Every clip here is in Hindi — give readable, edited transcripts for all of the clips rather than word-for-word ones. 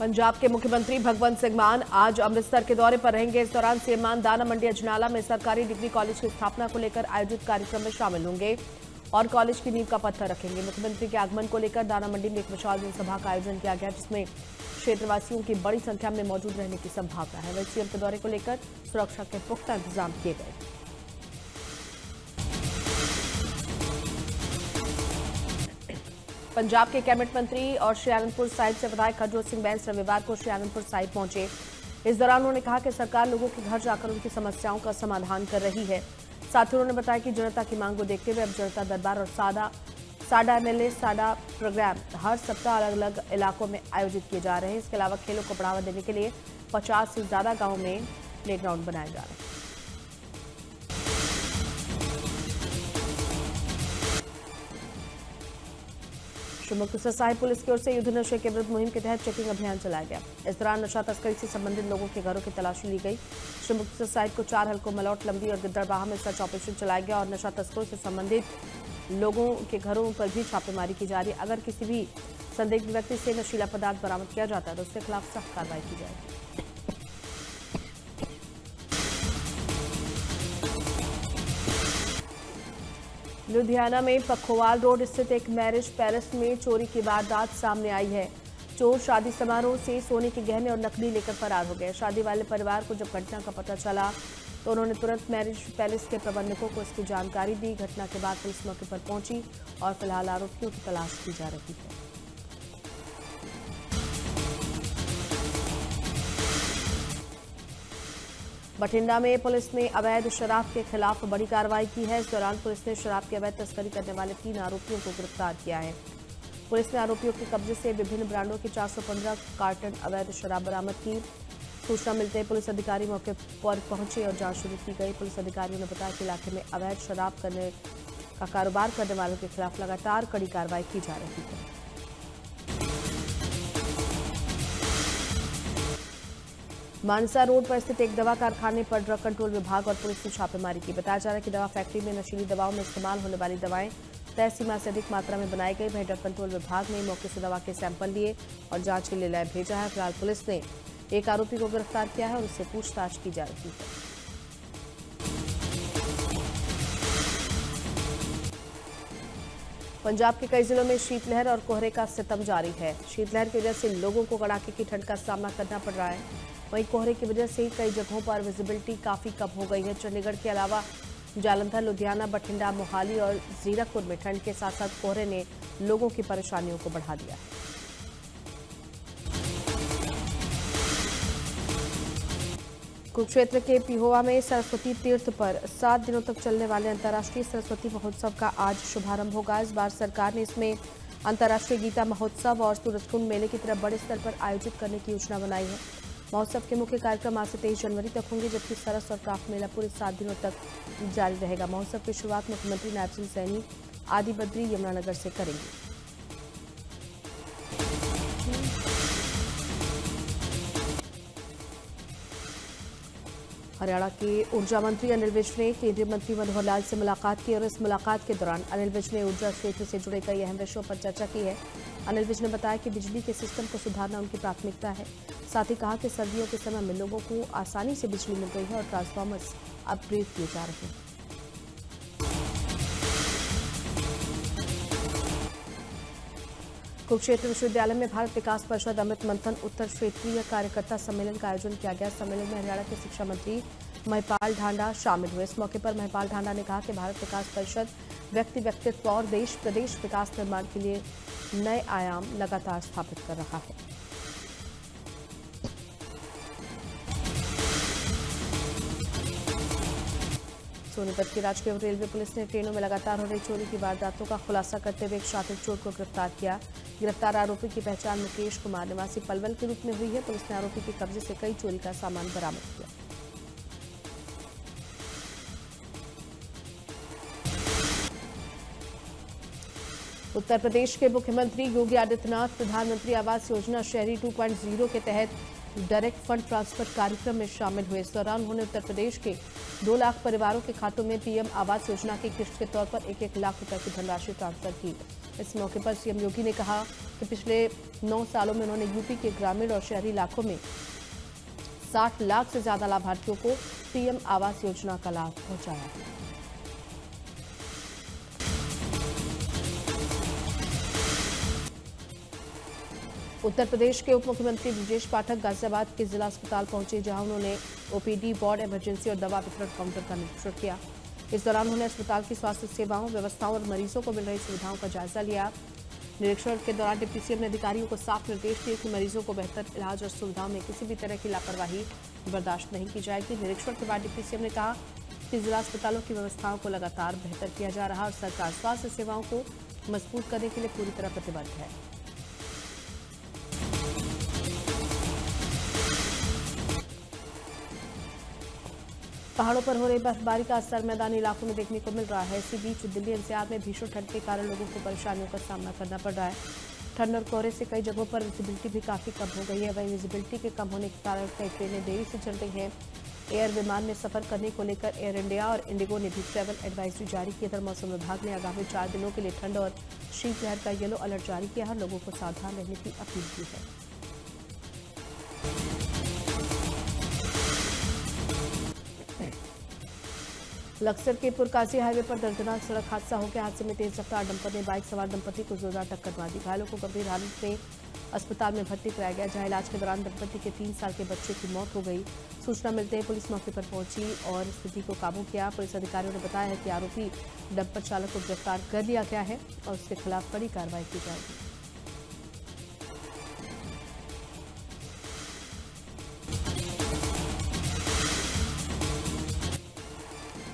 पंजाब के मुख्यमंत्री भगवंत सिंह मान आज अमृतसर के दौरे पर रहेंगे। इस दौरान सीएम मान दाना मंडी अजनाला में सरकारी डिग्री कॉलेज की स्थापना को लेकर आयोजित कार्यक्रम में शामिल होंगे और कॉलेज की नींव का पत्थर रखेंगे। मुख्यमंत्री के आगमन को लेकर दाना मंडी में एक विशाल जनसभा का आयोजन किया गया, जिसमें क्षेत्रवासियों की बड़ी संख्या में मौजूद रहने की संभावना है। वहीं सीएम के दौरे को लेकर सुरक्षा के पुख्ता इंतजाम किए गए। पंजाब के कैबिनेट मंत्री और श्री आनंदपुर साहिब से विधायक हरजोत सिंह बैंस रविवार को श्री आनंदपुर साहिब पहुंचे। इस दौरान उन्होंने कहा कि सरकार लोगों के घर जाकर उनकी समस्याओं का समाधान कर रही है। साथ ही उन्होंने बताया कि जनता की मांग को देखते हुए अब जनता दरबार और साडा एमएलए साडा प्रोग्राम हर सप्ताह अलग अलग इलाकों में आयोजित किए जा रहे हैं। इसके अलावा खेलों को बढ़ावा देने के लिए 50 से ज्यादा गांवों में प्लेग्राउंड बनाए जा रहे हैं। मुक्तसर साहिब पुलिस की ओर से युद्ध नशे के विरुद्ध मुहिम के तहत चेकिंग अभियान चलाया गया। इस दौरान नशा तस्करी से संबंधित लोगों के घरों की तलाशी ली गई। श्री मुक्तसर साहिब को 4 हल्कों मलौट लंबी और गिद्दड़बाहा में सर्च ऑपरेशन चलाया गया और नशा तस्करों से संबंधित लोगों के घरों पर भी छापेमारी की जा रही है। अगर किसी भी संदिग्ध व्यक्ति से नशीला पदार्थ बरामद किया जाता है तो उसके खिलाफ सख्त कार्रवाई की जाएगी। लुधियाना में पखोवाल रोड स्थित एक मैरिज पैलेस में चोरी की वारदात सामने आई है। चोर शादी समारोह से सोने के गहने और नकदी लेकर फरार हो गए। शादी वाले परिवार को जब घटना का पता चला तो उन्होंने तुरंत मैरिज पैलेस के प्रबंधकों को इसकी जानकारी दी। घटना के बाद पुलिस मौके पर पहुंची और फिलहाल आरोपियों की तलाश की जा रही है। बठिंडा में पुलिस ने अवैध शराब के खिलाफ बड़ी कार्रवाई की है। इस दौरान पुलिस ने शराब की अवैध तस्करी करने वाले 3 आरोपियों को गिरफ्तार किया है। पुलिस ने आरोपियों के कब्जे से विभिन्न ब्रांडों की 415 कार्टन अवैध शराब बरामद की। सूचना मिलते ही पुलिस अधिकारी मौके पर पहुंचे और जांच शुरू की गई। पुलिस अधिकारियों ने बताया कि इलाके में अवैध शराब करने का कारोबार करने वालों के खिलाफ लगातार कड़ी कार्रवाई की जा रही है। मानसा रोड पर स्थित एक दवा कारखाने पर ड्रग कंट्रोल विभाग और पुलिस ने छापेमारी की। बताया जा रहा है कि दवा फैक्ट्री में नशीली दवाओं में इस्तेमाल होने वाली दवाएं तय सीमा से अधिक मात्रा में बनाई गई। वहीं ड्रग कंट्रोल विभाग ने मौके से दवा के सैंपल लिए और जांच के लिए लैब भेजा है। फिलहाल पुलिस ने एक आरोपी को गिरफ्तार किया है और उससे पूछताछ की जा रही है। पंजाब के कई जिलों में शीतलहर और कोहरे का सितम जारी है। शीतलहर की वजह से लोगों को कड़ाके की ठंड का सामना करना पड़ रहा है। वहीं कोहरे की वजह से कई जगहों पर विजिबिलिटी काफी कम हो गई है। चंडीगढ़ के अलावा जालंधर, लुधियाना, बठिंडा, मोहाली और जीरकपुर में ठंड के साथ साथ कोहरे ने लोगों की परेशानियों को बढ़ा दिया है। कुरुक्षेत्र के पिहोवा में सरस्वती तीर्थ पर 7 दिनों तक चलने वाले अंतर्राष्ट्रीय सरस्वती महोत्सव का आज शुभारंभ होगा। इस बार सरकार ने इसमें अंतर्राष्ट्रीय गीता महोत्सव और सूरजकुंड मेले की तरह बड़े स्तर पर आयोजित करने की योजना बनाई है। महोत्सव के मुख्य कार्यक्रम आज से 23 जनवरी तक होंगे, जबकि सरस और क्राफ्ट मेला पूरे 7 दिनों तक जारी रहेगा। महोत्सव की शुरुआत मुख्यमंत्री नायब सिंह सैनी आदि बद्री यमुनानगर से करेंगे। हरियाणा के ऊर्जा मंत्री अनिल विज ने केंद्रीय मंत्री मनोहर लाल से मुलाकात की और इस मुलाकात के दौरान अनिल विज ने ऊर्जा क्षेत्र से जुड़े कई अहम विषयों पर चर्चा की है। अनिल विज ने बताया कि बिजली के सिस्टम को सुधारना उनकी प्राथमिकता है। साथ ही कहा कि सर्दियों के समय में लोगों को आसानी से बिजली मिल रही है और ट्रांसफार्मर्स अपग्रेड किए जा रहे हैं। कुरुक्षेत्र विश्वविद्यालय में भारत विकास परिषद अमृत मंथन उत्तर क्षेत्रीय कार्यकर्ता सम्मेलन का आयोजन किया गया। सम्मेलन में हरियाणा के शिक्षा मंत्री महिपाल ढांडा शामिल हुए। इस मौके पर महिपाल ढांडा ने कहा कि भारत विकास परिषद व्यक्तित्व और देश प्रदेश विकास निर्माण के लिए नए आयाम लगातार स्थापित कर रहा है। सोनीपत की राजकीय रेलवे पुलिस ने ट्रेनों में लगातार हो रही चोरी की वारदातों का खुलासा करते हुए एक शातिर चोर को गिरफ्तार किया। गिरफ्तार आरोपी की पहचान मुकेश कुमार निवासी पलवल के रूप में हुई है। पुलिस ने आरोपी के कब्जे से कई चोरी का सामान बरामद किया। उत्तर प्रदेश के मुख्यमंत्री योगी आदित्यनाथ प्रधानमंत्री आवास योजना शहरी 2.0 के तहत डायरेक्ट फंड ट्रांसफर कार्यक्रम में शामिल हुए। इस दौरान उन्होंने उत्तर प्रदेश के 2 लाख परिवारों के खातों में पीएम आवास योजना की किस्त के तौर पर 1-1 लाख रुपए की धनराशि ट्रांसफर की। इस मौके पर सीएम योगी ने कहा कि पिछले 9 सालों में उन्होंने यूपी के ग्रामीण और शहरी इलाकों में 60 लाख से ज्यादा लाभार्थियों को पीएम आवास योजना का लाभ पहुंचाया है। उत्तर प्रदेश के उप मुख्यमंत्री ब्रजेश पाठक गाजियाबाद के जिला अस्पताल पहुंचे, जहां उन्होंने ओपीडी, वार्ड, इमरजेंसी और दवा वितरण काउंटर का निरीक्षण किया। इस दौरान उन्होंने अस्पताल की स्वास्थ्य सेवाओं, व्यवस्थाओं और मरीजों को मिल रही सुविधाओं का जायजा लिया। निरीक्षण के दौरान डिप्टी सीएम ने अधिकारियों को साफ निर्देश दिए कि मरीजों को बेहतर इलाज और सुविधाओं में किसी भी तरह की लापरवाही बर्दाश्त नहीं की जाएगी। निरीक्षण के बाद डिप्टी सीएम ने कहा कि जिला अस्पतालों की व्यवस्थाओं को लगातार बेहतर किया जा रहा है और सरकार स्वास्थ्य सेवाओं को मजबूत करने के लिए पूरी तरह प्रतिबद्ध है। पहाड़ों पर हो रही बर्फबारी का असर मैदानी इलाकों में देखने को मिल रहा है। इसी बीच दिल्ली एनसीआर में भीषण ठंड के कारण लोगों को परेशानियों का सामना करना पड़ रहा है। ठंड और कोहरे से कई जगहों पर विजिबिलिटी भी काफी कम हो गई है। वहीं विजिबिलिटी के कम होने के कारण कई ट्रेनें देरी से चल रही हैं। एयर विमान में सफर करने को लेकर एयर इंडिया और इंडिगो ने भी ट्रैवल एडवाइजरी जारी की। इधर मौसम विभाग ने आगामी 4 दिनों के लिए ठंड और शीतलहर का येलो अलर्ट जारी किया है। लोगों को सावधान रहने की अपील की है। लक्सर के पुरकासी हाईवे पर दर्दनाक सड़क हादसा हो गया। हादसे में तेज रफ्तार डंपर ने बाइक सवार दंपति को जोरदार टक्कर मार दी। घायलों को गंभीर हालत में अस्पताल में भर्ती कराया गया, जहां इलाज के दौरान दंपति के 3 साल के बच्चे की मौत हो गई। सूचना मिलते ही पुलिस मौके पर पहुंची और स्थिति को काबू किया। पुलिस अधिकारियों ने बताया है कि आरोपी डंपर चालक को गिरफ्तार कर लिया गया है और उसके खिलाफ कड़ी कार्रवाई की जाएगी।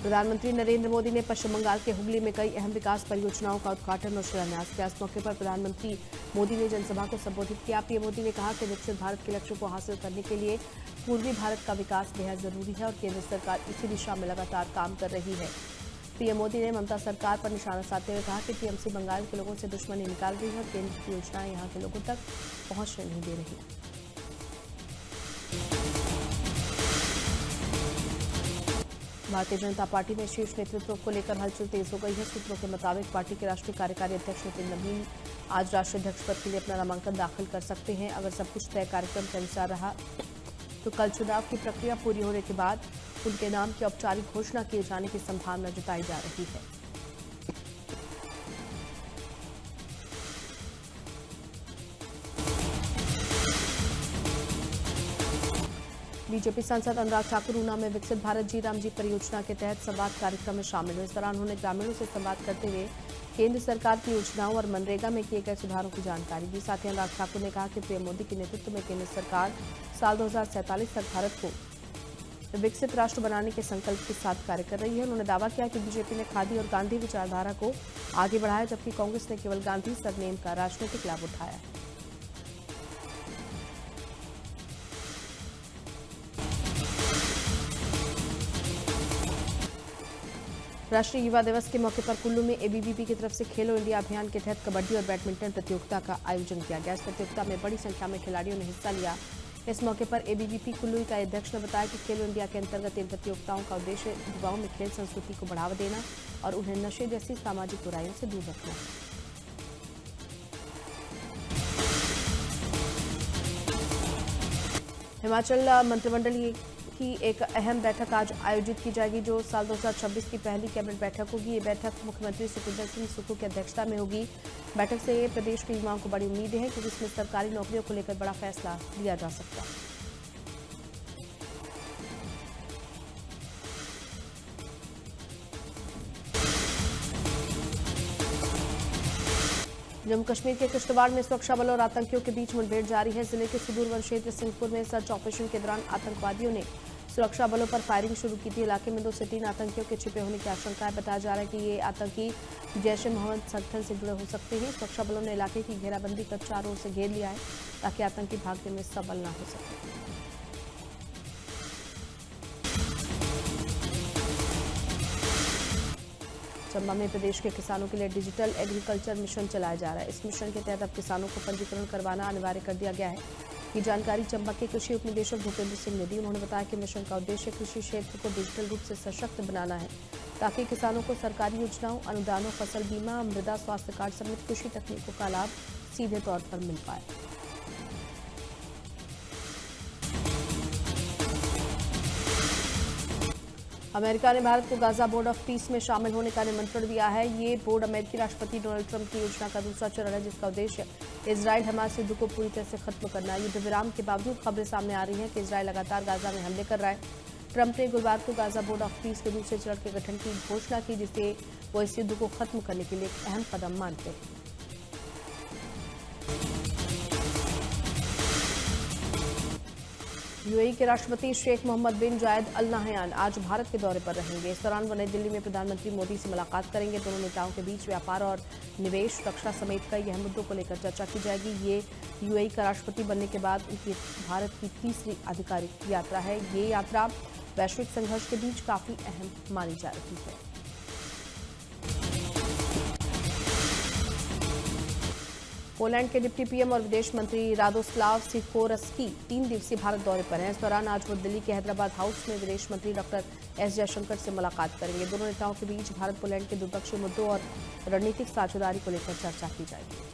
प्रधानमंत्री नरेंद्र मोदी ने पश्चिम बंगाल के हुगली में कई अहम विकास परियोजनाओं का उद्घाटन और शिलान्यास किया। इस मौके पर प्रधानमंत्री मोदी ने जनसभा को संबोधित किया। पीएम मोदी ने कहा कि विकसित भारत के लक्ष्य को हासिल करने के लिए पूर्वी भारत का विकास बेहद जरूरी है और केंद्र सरकार इसी दिशा में लगातार काम कर रही है। पीएम मोदी ने ममता सरकार पर निशाना साधते हुए कहा कि टीएमसी बंगाल के लोगों से दुश्मनी निकाल रही है और केंद्र की योजनाएं यहां के लोगों तक पहुंचने नहीं दे रही। भारतीय जनता पार्टी में शीर्ष नेतृत्व को लेकर हलचल तेज हो गई है। सूत्रों के मुताबिक पार्टी के राष्ट्रीय कार्यकारी अध्यक्ष नितिन नवीन आज राष्ट्रीय अध्यक्ष पद के लिए अपना नामांकन दाखिल कर सकते हैं। अगर सब कुछ तय कार्यक्रम के अनुसार रहा तो कल चुनाव की प्रक्रिया पूरी होने के बाद उनके नाम की औपचारिक घोषणा किए जाने की संभावना जताई जा रही है। बीजेपी सांसद अनुराग ठाकुर ऊना में विकसित भारत जी राम जी परियोजना के तहत संवाद कार्यक्रम में शामिल हुए। इस दौरान उन्होंने ग्रामीणों से संवाद करते हुए केंद्र सरकार की योजनाओं और मनरेगा में किए गए सुधारों की जानकारी दी। साथ ही अनुराग ठाकुर ने कहा कि पीएम मोदी के नेतृत्व में केंद्र सरकार साल 2047 तक भारत को विकसित राष्ट्र बनाने के संकल्प के साथ कार्य कर रही है। उन्होंने दावा किया कि बीजेपी ने खादी और गांधी विचारधारा को आगे बढ़ाया, जबकि कांग्रेस ने केवल गांधी सरनेम का राजनीतिक लाभ उठाया। राष्ट्रीय युवा दिवस के मौके पर कुल्लू में एबीवीपी की तरफ से खेलो इंडिया अभियान के तहत कबड्डी और बैडमिंटन प्रतियोगिता का आयोजन किया गया। इस प्रतियोगिता में बड़ी संख्या में खिलाड़ियों ने हिस्सा लिया। इस मौके पर एबीवीपी कुल्लू इकाई अध्यक्ष ने बताया कि खेलो इंडिया के अंतर्गत इन प्रतियोगिताओं का उद्देश्य युवाओं में खेल संस्कृति को बढ़ावा देना और उन्हें नशे जैसी सामाजिक बुराइयों से दूर रखना है। हिमाचल मंत्रिमंडल की एक अहम बैठक आज आयोजित की जाएगी, जो साल 2026 की पहली कैबिनेट बैठक होगी। ये बैठक मुख्यमंत्री सुखविंदर सिंह सुक्खू की अध्यक्षता में होगी। बैठक से प्रदेश के युवाओं को बड़ी उम्मीदें हैं क्योंकि इसमें सरकारी नौकरियों को लेकर बड़ा फैसला लिया जा सकता है। जम्मू कश्मीर के किश्तवाड़ में सुरक्षा बलों और आतंकियों के बीच मुठभेड़ जारी है। जिले के सुदूरवर्ती क्षेत्र सिंहपुर में सर्च ऑपरेशन के दौरान आतंकवादियों ने सुरक्षा बलों पर फायरिंग शुरू की थी। इलाके में 2 से 3 आतंकियों के छिपे होने की आशंका है। बताया जा रहा है कि ये आतंकी जैश-ए-मोहम्मद संगठन से जुड़े हो सकते हैं। सुरक्षा बलों ने इलाके की घेराबंदी कर चारों ओर से घेर लिया है ताकि आतंकी भागने में सफल न हो सके। चंबा में प्रदेश के किसानों के लिए डिजिटल एग्रीकल्चर मिशन चलाया जा रहा है। इस मिशन के तहत अब किसानों को पंजीकरण करवाना अनिवार्य कर दिया गया है। ये जानकारी चंबा के कृषि उपनिदेशक भूपेंद्र सिंह ने दी। उन्होंने बताया कि मिशन का उद्देश्य कृषि क्षेत्र को डिजिटल रूप से सशक्त बनाना है, ताकि किसानों को सरकारी योजनाओं, अनुदानों, फसल बीमा, मृदा स्वास्थ्य कार्ड समेत कृषि तकनीकों का लाभ सीधे तौर पर मिल पाए। अमेरिका ने भारत को गाजा बोर्ड ऑफ पीस में शामिल होने का निमंत्रण दिया है। ये बोर्ड अमेरिकी राष्ट्रपति डोनाल्ड ट्रंप की योजना का दूसरा चरण है, जिसका उद्देश्य इजराइल हमास युद्ध को पूरी तरह से खत्म करना है। युद्ध विराम के बावजूद खबरें सामने आ रही हैं कि इजराइल लगातार गाजा में हमले कर रहा है। ट्रंप ने गुरुवार को गाजा बोर्ड ऑफ पीस के दूसरे चरण के गठन की घोषणा की, जिसे वो इस युद्ध को खत्म करने के लिए एक अहम कदम मानते हैं। यूएई के राष्ट्रपति शेख मोहम्मद बिन जायद अल नाहयान आज भारत के दौरे पर रहेंगे। इस दौरान वो नई दिल्ली में प्रधानमंत्री मोदी से मुलाकात करेंगे। दोनों नेताओं के बीच व्यापार और निवेश, रक्षा समेत कई अहम मुद्दों को लेकर चर्चा की जाएगी। ये यूएई का राष्ट्रपति बनने के बाद उनकी भारत की तीसरी आधिकारिक यात्रा है। ये यात्रा वैश्विक संघर्ष के बीच काफी अहम मानी जा रही है। पोलैंड के डिप्टी पीएम और विदेश मंत्री रादोस्लाव सिकोरस्की 3 दिवसीय भारत दौरे पर हैं। इस दौरान आज वो दिल्ली के हैदराबाद हाउस में विदेश मंत्री डॉक्टर एस जयशंकर से मुलाकात करेंगे। दोनों नेताओं के बीच भारत पोलैंड के द्विपक्षीय मुद्दों और रणनीतिक साझेदारी को लेकर चर्चा की जाएगी।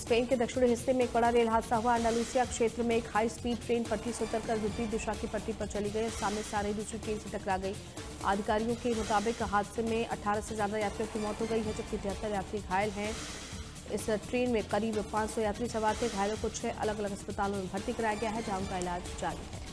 स्पेन के दक्षिणी हिस्से में एक बड़ा रेल हादसा हुआ। अंडालुसिया क्षेत्र में एक हाई स्पीड ट्रेन पटरी से उतरकर विपरीत दिशा की पटरी पर चली गई, सामने से आ रही दूसरी ट्रेन से टकरा गई। अधिकारियों के मुताबिक हादसे में 18 से ज्यादा यात्रियों की मौत हो गई है, जबकि 73 यात्री घायल हैं। इस ट्रेन में करीब 500 यात्री सवार थे। घायलों को 6 अलग अलग अस्पतालों में भर्ती कराया गया है, जहां उनका इलाज जारी है।